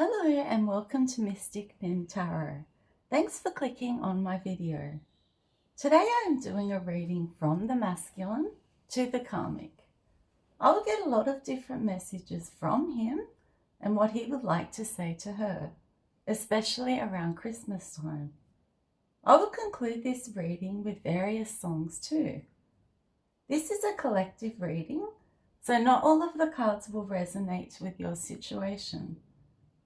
Hello and welcome to Mystic Min Tarot. Thanks for clicking on my video. Today I am doing a reading from the masculine to the karmic. I will get a lot of different messages from him and what he would like to say to her, especially around Christmas time. I will conclude this reading with various songs too. This is a collective reading, so not all of the cards will resonate with your situation.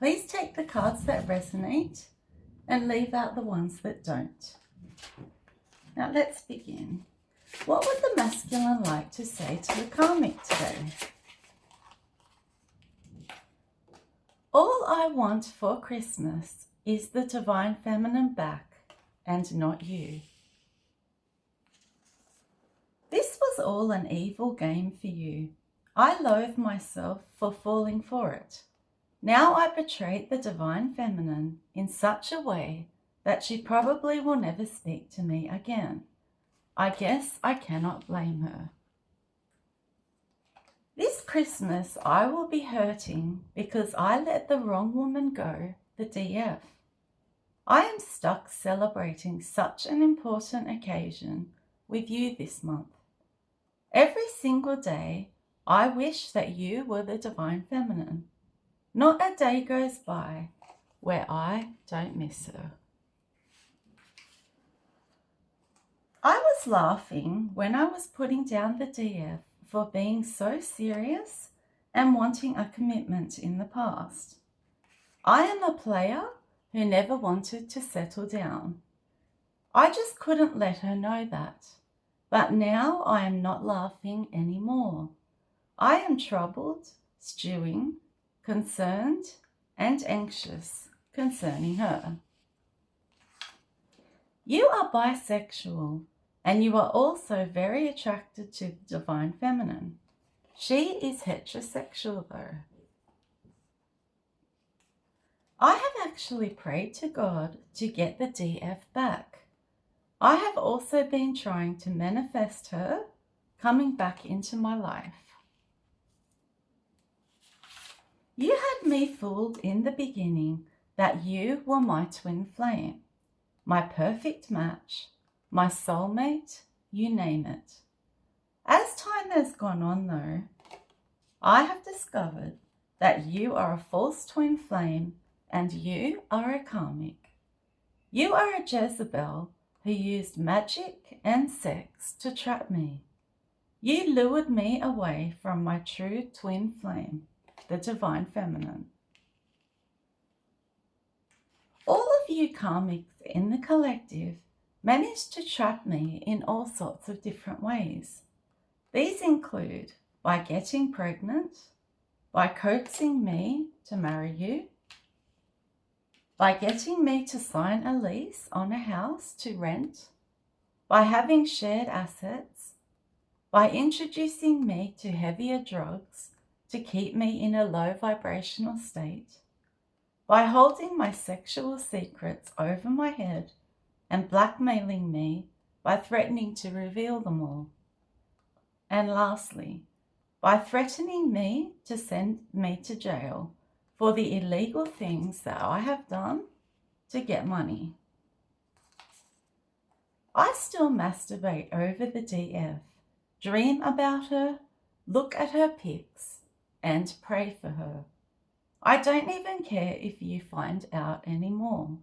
Please take the cards that resonate and leave out the ones that don't. Now let's begin. What would the masculine like to say to the karmic today? All I want for Christmas is the divine feminine back and not you. This was all an evil game for you. I loathe myself for falling for it. Now I betrayed the divine feminine in such a way that she probably will never speak to me again. I guess I cannot blame her. This Christmas I will be hurting because I let the wrong woman go, the DF. I am stuck celebrating such an important occasion with you this month. Every single day I wish that you were the divine feminine. Not a day goes by where I don't miss her. I was laughing when I was putting down the DF for being so serious and wanting a commitment in the past. I am a player who never wanted to settle down. I just couldn't let her know that. But now I am not laughing anymore. I am troubled, stewing, concerned and anxious concerning her. You are bisexual and you are also very attracted to the divine feminine. She is heterosexual though. I have actually prayed to God to get the DF back. I have also been trying to manifest her coming back into my life. You had me fooled in the beginning that you were my twin flame, my perfect match, my soulmate, you name it. As time has gone on though, I have discovered that you are a false twin flame and you are a karmic. You are a Jezebel who used magic and sex to trap me. You lured me away from my true twin flame, the divine feminine. All of you karmics in the collective managed to trap me in all sorts of different ways. These include by getting pregnant, by coaxing me to marry you, by getting me to sign a lease on a house to rent, by having shared assets, by introducing me to heavier drugs to keep me in a low vibrational state, by holding my sexual secrets over my head and blackmailing me by threatening to reveal them all, and lastly, by threatening me to send me to jail for the illegal things that I have done to get money. I still masturbate over the DF, dream about her, look at her pics, and pray for her. I don't even care if you find out anymore.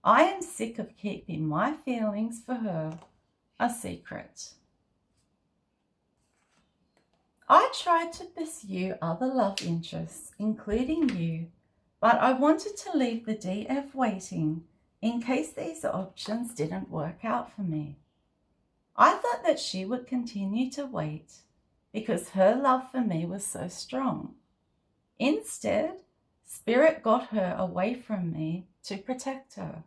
I am sick of keeping my feelings for her a secret. I tried to pursue other love interests, including you, but I wanted to leave the DF waiting in case these options didn't work out for me. I thought that she would continue to wait because her love for me was so strong. Instead, Spirit got her away from me to protect her.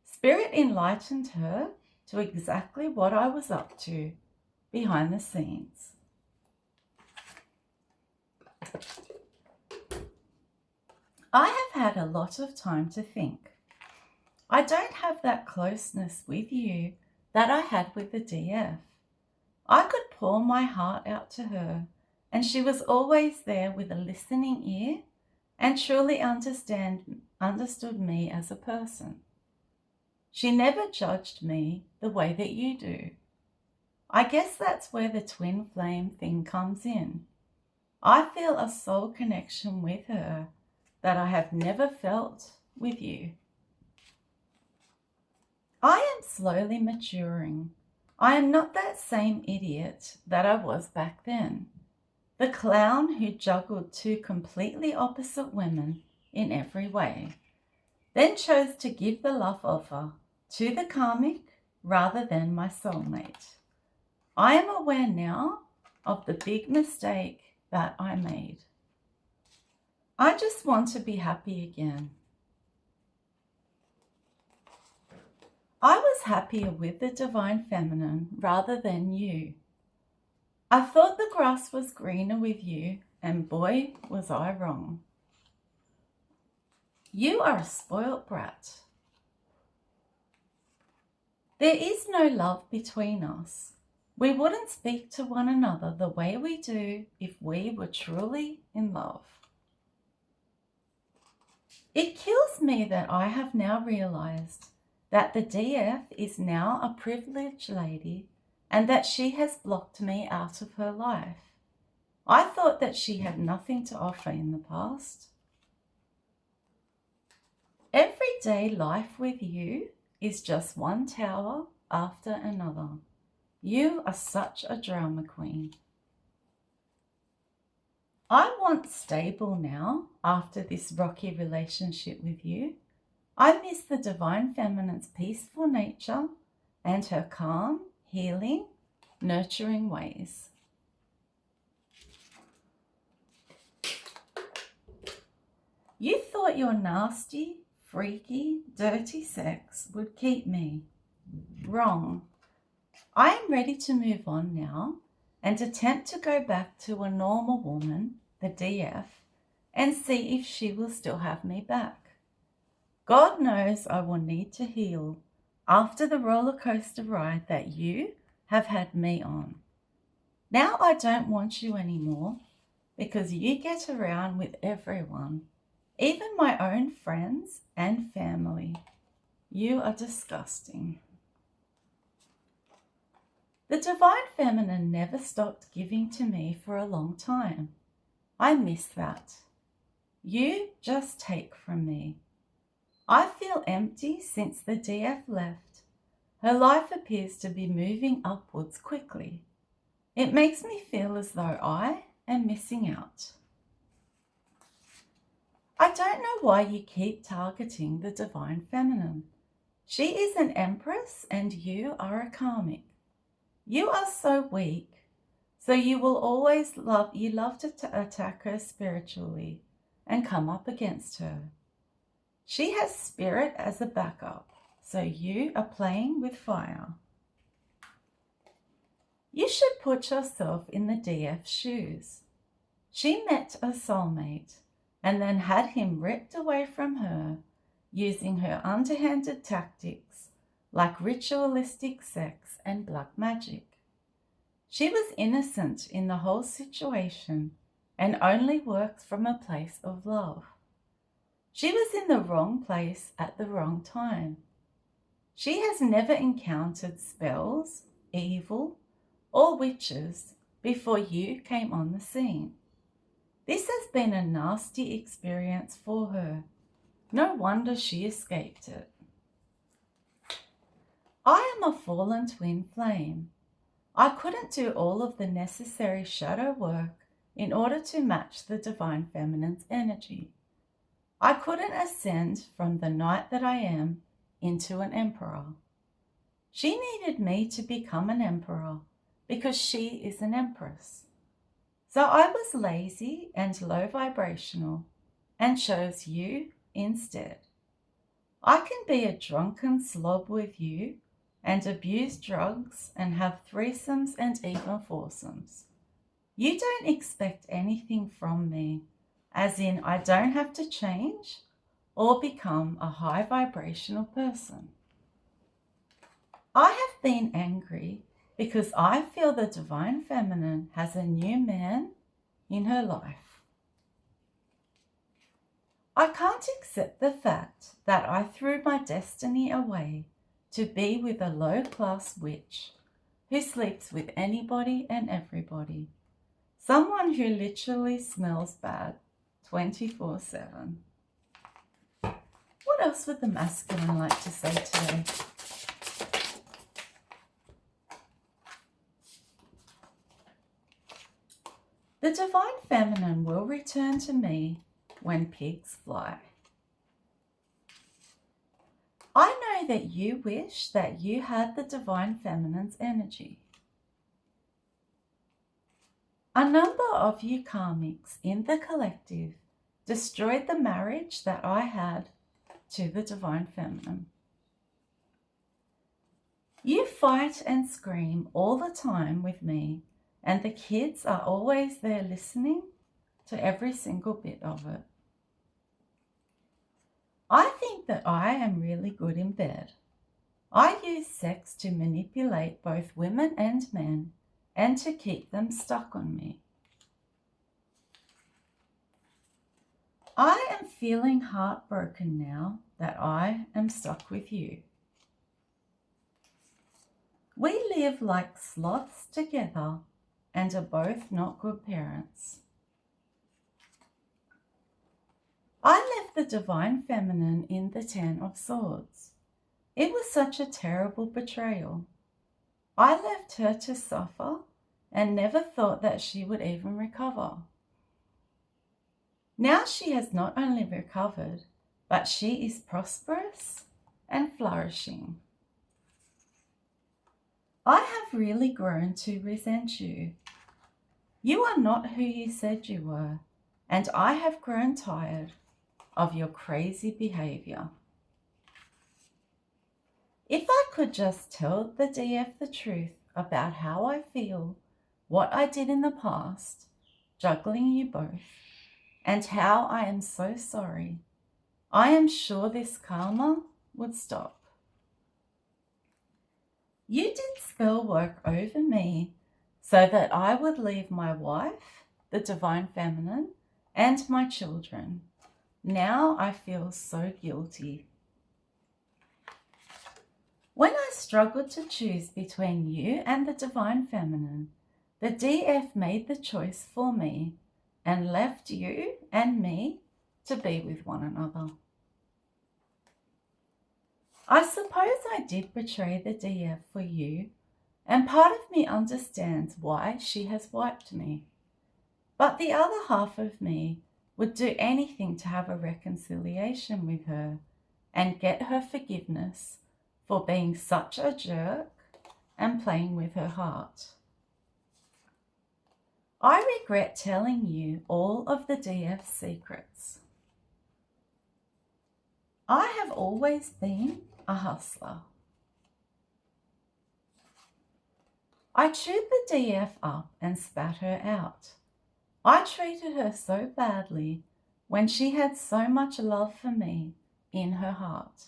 Spirit enlightened her to exactly what I was up to behind the scenes. I have had a lot of time to think. I don't have that closeness with you that I had with the DF. I could pour my heart out to her, and she was always there with a listening ear and truly understood me as a person. She never judged me the way that you do. I guess that's where the twin flame thing comes in. I feel a soul connection with her that I have never felt with you. I am slowly maturing. I am not that same idiot that I was back then. The clown who juggled two completely opposite women in every way, then chose to give the love offer to the karmic rather than my soulmate. I am aware now of the big mistake that I made. I just want to be happy again. I was happier with the divine feminine rather than you. I thought the grass was greener with you, and boy, was I wrong. You are a spoilt brat. There is no love between us. We wouldn't speak to one another the way we do if we were truly in love. It kills me that I have now realized that the DF is now a privileged lady and that she has blocked me out of her life. I thought that she had nothing to offer in the past. Everyday life with you is just one tower after another. You are such a drama queen. I want stable now after this rocky relationship with you. I miss the divine feminine's peaceful nature and her calm, healing, nurturing ways. You thought your nasty, freaky, dirty sex would keep me. Wrong. I am ready to move on now and attempt to go back to a normal woman, the DF, and see if she will still have me back. God knows I will need to heal after the roller coaster ride that you have had me on. Now I don't want you anymore because you get around with everyone, even my own friends and family. You are disgusting. The divine feminine never stopped giving to me for a long time. I miss that. You just take from me. I feel empty since the DF left. Her life appears to be moving upwards quickly. It makes me feel as though I am missing out. I don't know why you keep targeting the divine feminine. She is an empress and you are a karmic. You are so weak, so you will always love to attack her spiritually and come up against her. She has spirit as a backup, so you are playing with fire. You should put yourself in the DF's shoes. She met a soulmate and then had him ripped away from her using her underhanded tactics like ritualistic sex and black magic. She was innocent in the whole situation and only worked from a place of love. She was in the wrong place at the wrong time. She has never encountered spells, evil, or witches before you came on the scene. This has been a nasty experience for her. No wonder she escaped it. I am a fallen twin flame. I couldn't do all of the necessary shadow work in order to match the divine feminine's energy. I couldn't ascend from the knight that I am into an emperor. She needed me to become an emperor because she is an empress. So I was lazy and low vibrational and chose you instead. I can be a drunken slob with you and abuse drugs and have threesomes and even foursomes. You don't expect anything from me, as in I don't have to change or become a high vibrational person. I have been angry because I feel the divine feminine has a new man in her life. I can't accept the fact that I threw my destiny away to be with a low-class witch who sleeps with anybody and everybody. Someone who literally smells bad 24/7. What else would the masculine like to say today? The divine feminine will return to me when pigs fly. I know that you wish that you had the divine feminine's energy. A number of you karmics in the collective destroyed the marriage that I had to the divine feminine. You fight and scream all the time with me, and the kids are always there listening to every single bit of it. I think that I am really good in bed. I use sex to manipulate both women and men and to keep them stuck on me. I am feeling heartbroken now that I am stuck with you. We live like sloths together and are both not good parents. I left the divine feminine in the 10 of Swords. It was such a terrible betrayal. I left her to suffer and never thought that she would even recover. Now she has not only recovered, but she is prosperous and flourishing. I have really grown to resent you. You are not who you said you were, and I have grown tired of your crazy behavior. If I could just tell the DF the truth about how I feel, what I did in the past, juggling you both, and how I am so sorry, I am sure this karma would stop. You did spell work over me so that I would leave my wife, the divine feminine, and my children. Now I feel so guilty. When I struggled to choose between you and the divine feminine, the DF made the choice for me and left you and me to be with one another. I suppose I did betray the DF for you, and part of me understands why she has wiped me. But the other half of me would do anything to have a reconciliation with her and get her forgiveness for being such a jerk and playing with her heart. I regret telling you all of the DF's secrets. I have always been a hustler. I chewed the DF up and spat her out. I treated her so badly when she had so much love for me in her heart.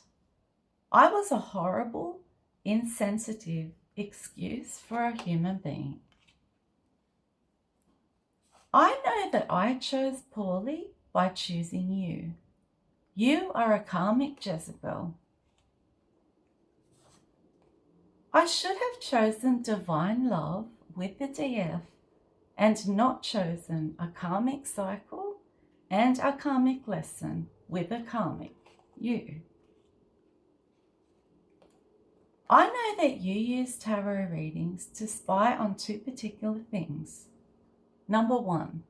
I was a horrible, insensitive excuse for a human being. I know that I chose poorly by choosing you. You are a karmic Jezebel. I should have chosen divine love with the DF and not chosen a karmic cycle and a karmic lesson with a karmic you. I know that you use tarot readings to spy on two particular things. Number 1,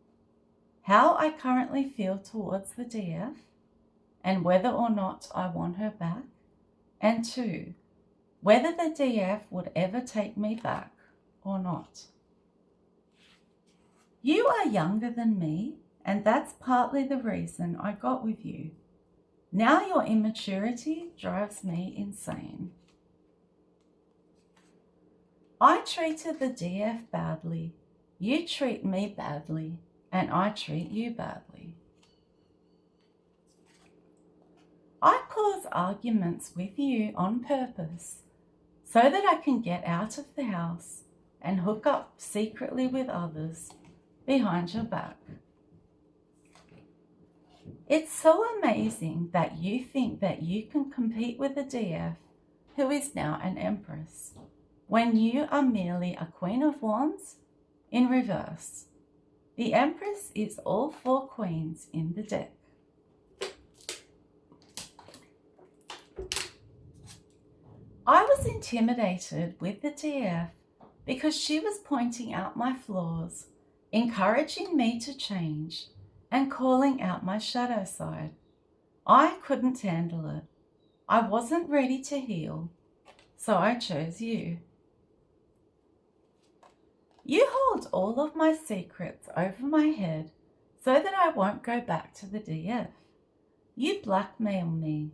how I currently feel towards the DF and whether or not I want her back. And 2, whether the DF would ever take me back or not. You are younger than me, and that's partly the reason I got with you. Now your immaturity drives me insane. I treated the DF badly, you treat me badly, and I treat you badly. I cause arguments with you on purpose so that I can get out of the house and hook up secretly with others behind your back. It's so amazing that you think that you can compete with a DF who is now an Empress, when you are merely a Queen of Wands in reverse. The Empress is all 4 queens in the deck. I was intimidated with the DF because she was pointing out my flaws, encouraging me to change, and calling out my shadow side. I couldn't handle it. I wasn't ready to heal, so I chose you. You hold all of my secrets over my head so that I won't go back to the DF. You blackmail me.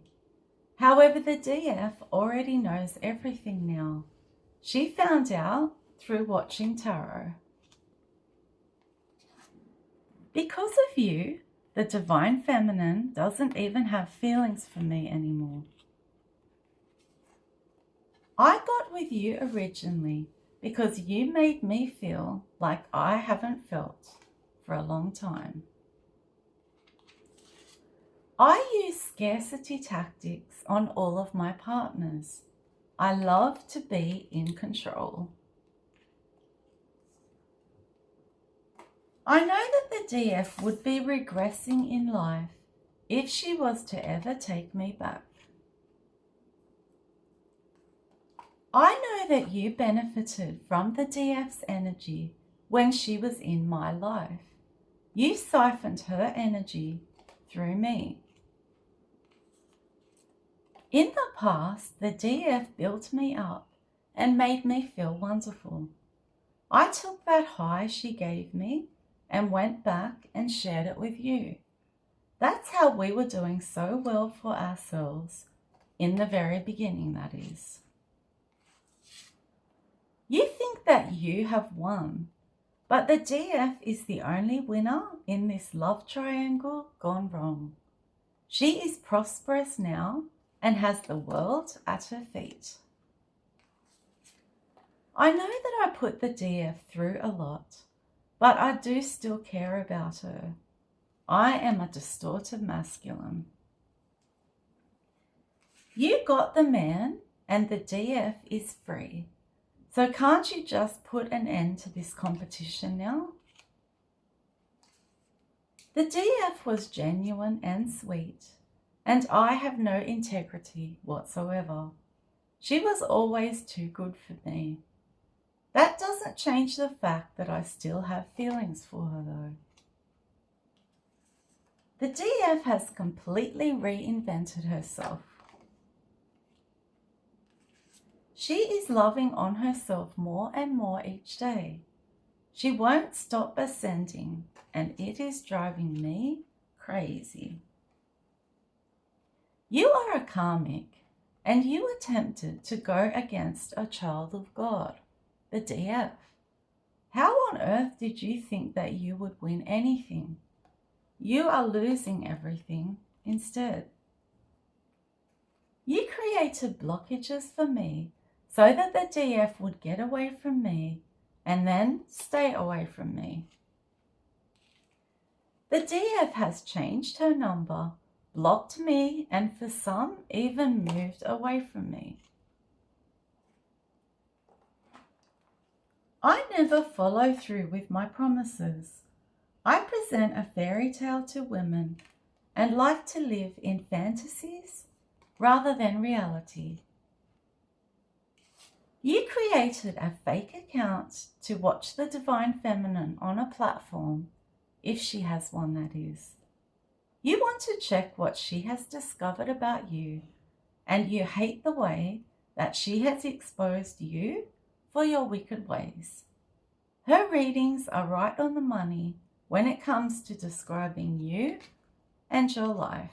However, the DF already knows everything now. She found out through watching tarot. Because of you, the Divine Feminine doesn't even have feelings for me anymore. I got with you originally because you made me feel like I haven't felt for a long time. I use scarcity tactics on all of my partners. I love to be in control. I know that the DF would be regressing in life if she was to ever take me back. I know that you benefited from the DF's energy when she was in my life. You siphoned her energy through me. In the past, the DF built me up and made me feel wonderful. I took that high she gave me and went back and shared it with you. That's how we were doing so well for ourselves, in the very beginning, that is. You think that you have won, but the DF is the only winner in this love triangle gone wrong. She is prosperous now and has the world at her feet. I know that I put the DF through a lot, but I do still care about her. I am a distorted masculine. You got the man and the DF is free. So can't you just put an end to this competition now? The DF was genuine and sweet, and I have no integrity whatsoever. She was always too good for me. That doesn't change the fact that I still have feelings for her though. The DF has completely reinvented herself. She is loving on herself more and more each day. She won't stop ascending, and it is driving me crazy. You are a karmic, and you attempted to go against a child of God, the DF. How on earth did you think that you would win anything? You are losing everything instead. You created blockages for me so that the DF would get away from me and then stay away from me. The DF has changed her number, blocked me, and for some even moved away from me. I never follow through with my promises. I present a fairy tale to women and like to live in fantasies rather than reality. You created a fake account to watch the Divine Feminine on a platform, if she has one, that is. You want to check what she has discovered about you, and you hate the way that she has exposed you for your wicked ways. Her readings are right on the money when it comes to describing you and your life.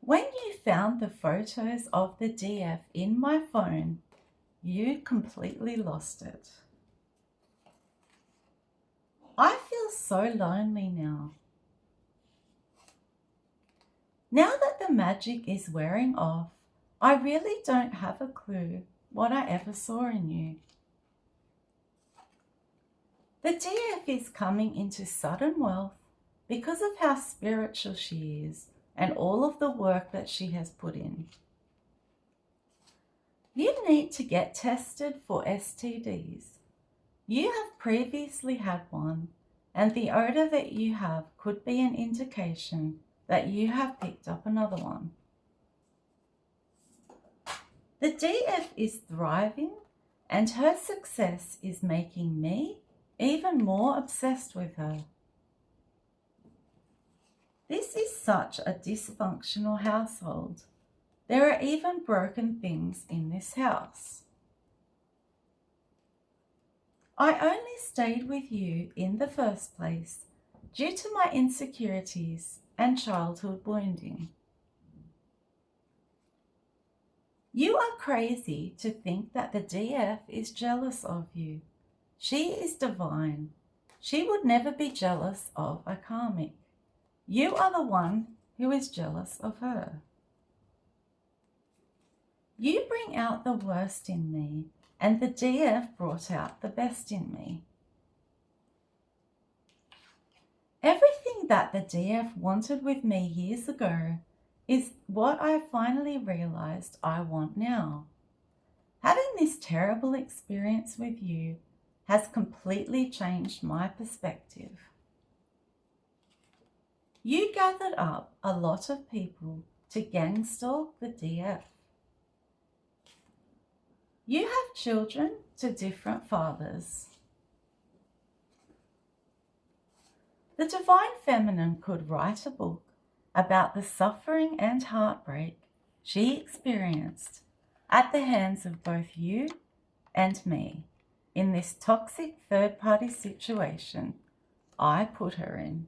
When you found the photos of the DF in my phone, you completely lost it. I feel so lonely now. Now that the magic is wearing off, I really don't have a clue what I ever saw in you. The DF is coming into sudden wealth, because of how spiritual she is and all of the work that she has put in. You need to get tested for STDs. You have previously had one, and the odor that you have could be an indication that you have picked up another one. The DF is thriving, and her success is making me even more obsessed with her. This is such a dysfunctional household. There are even broken things in this house. I only stayed with you in the first place due to my insecurities and childhood wounding. You are crazy to think that the DF is jealous of you. She is divine. She would never be jealous of a karmic. You are the one who is jealous of her. You bring out the worst in me, and the DF brought out the best in me. Everything that the DF wanted with me years ago is what I finally realized I want now. Having this terrible experience with you has completely changed my perspective. You gathered up a lot of people to gang stalk the DF. You have children to different fathers. The Divine Feminine could write a book about the suffering and heartbreak she experienced at the hands of both you and me in this toxic third-party situation I put her in.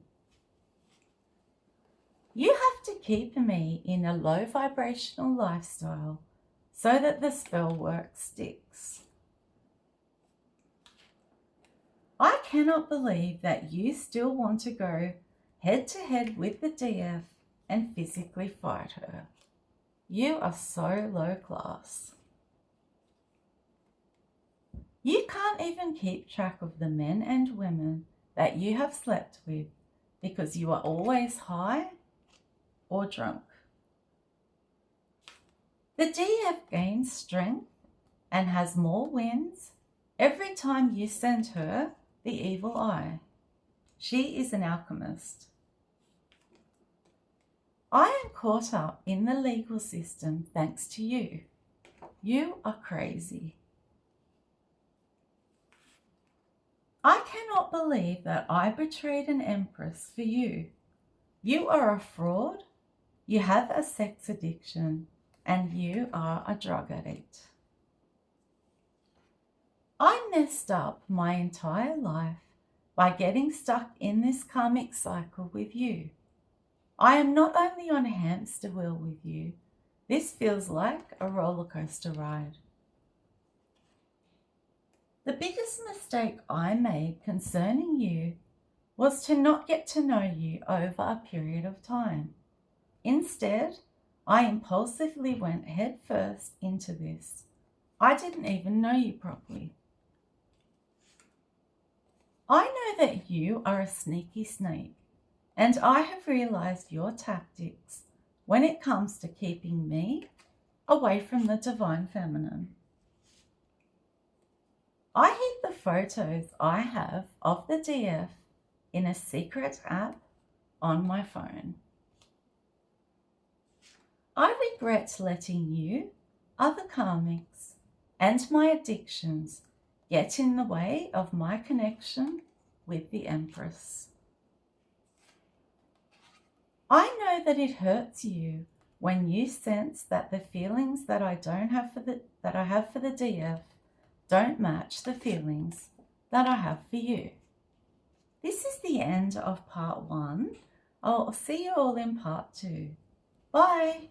You have to keep me in a low vibrational lifestyle so that the spell work sticks. I cannot believe that you still want to go head to head with the DF and physically fight her. You are so low class. You can't even keep track of the men and women that you have slept with because you are always high or drunk. The DF gains strength and has more wins every time you send her the evil eye. She is an alchemist. I am caught up in the legal system thanks to you. You are crazy. I cannot believe that I betrayed an empress for you. You are a fraud, you have a sex addiction, and you are a drug addict. I messed up my entire life by getting stuck in this karmic cycle with you. I am not only on a hamster wheel with you, this feels like a roller coaster ride. The biggest mistake I made concerning you was to not get to know you over a period of time. Instead, I impulsively went head first into this. I didn't even know you properly. I know that you are a sneaky snake, and I have realized your tactics when it comes to keeping me away from the Divine Feminine. I hid the photos I have of the DF in a secret app on my phone. I regret letting you, other karmics, and my addictions get in the way of my connection with the Empress. I know that it hurts you when you sense that the feelings that I have for the DF don't match the feelings that I have for you. This is the end of part 1. I'll see you all in part 2. Bye.